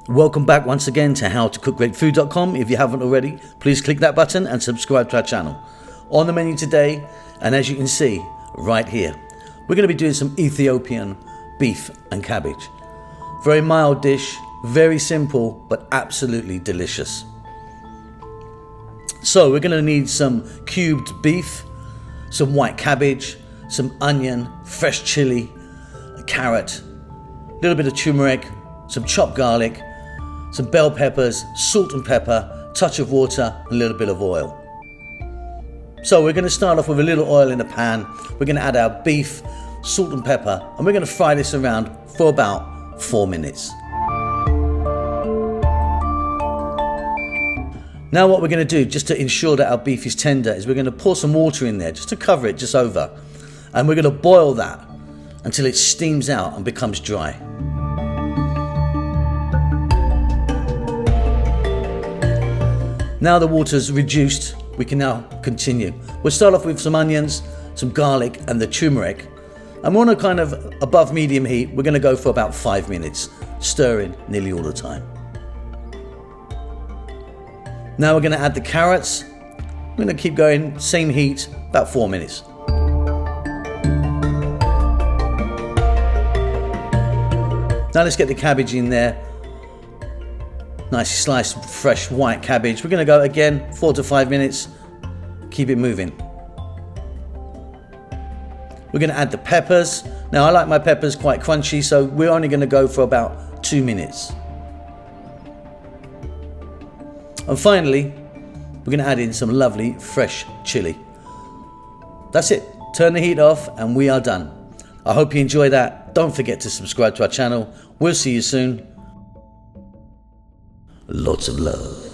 Welcome back once again to howtocookgreatfood.com. If you haven't already, please click that button and subscribe to our channel. On the menu today, and as you can see right here, we're going to be doing some Ethiopian beef and cabbage. Very mild dish, very simple, but absolutely delicious. So we're going to need some cubed beef, some white cabbage, some onion, fresh chili, a carrot, a little bit of turmeric, some chopped garlic, some bell peppers, salt and pepper, touch of water, and a little bit of oil. So we're going to start off with a little oil in the pan. We're going to add our beef, salt and pepper, and we're going to fry this around for about 4 minutes. Now what we're going to do, just to ensure that our beef is tender, is we're going to pour some water in there just to cover it just over. And we're going to boil that until it steams out and becomes dry. Now the water's reduced, we can now continue. We'll start off with some onions, some garlic and the turmeric. And we're on a kind of above medium heat. We're going to go for about 5 minutes, stirring nearly all the time. Now we're going to add the carrots. We're going to keep going, same heat, about 4 minutes. Now let's get the cabbage in there. Nice sliced fresh white cabbage. We're going to go again 4 to 5 minutes. Keep it moving. We're going to add the peppers. Now I like my peppers quite crunchy, so we're only going to go for about 2 minutes. And finally, we're going to add in some lovely fresh chili. That's it. Turn the heat off and we are done. I hope you enjoy that. Don't forget to subscribe to our channel. We'll see you soon. Lots of love.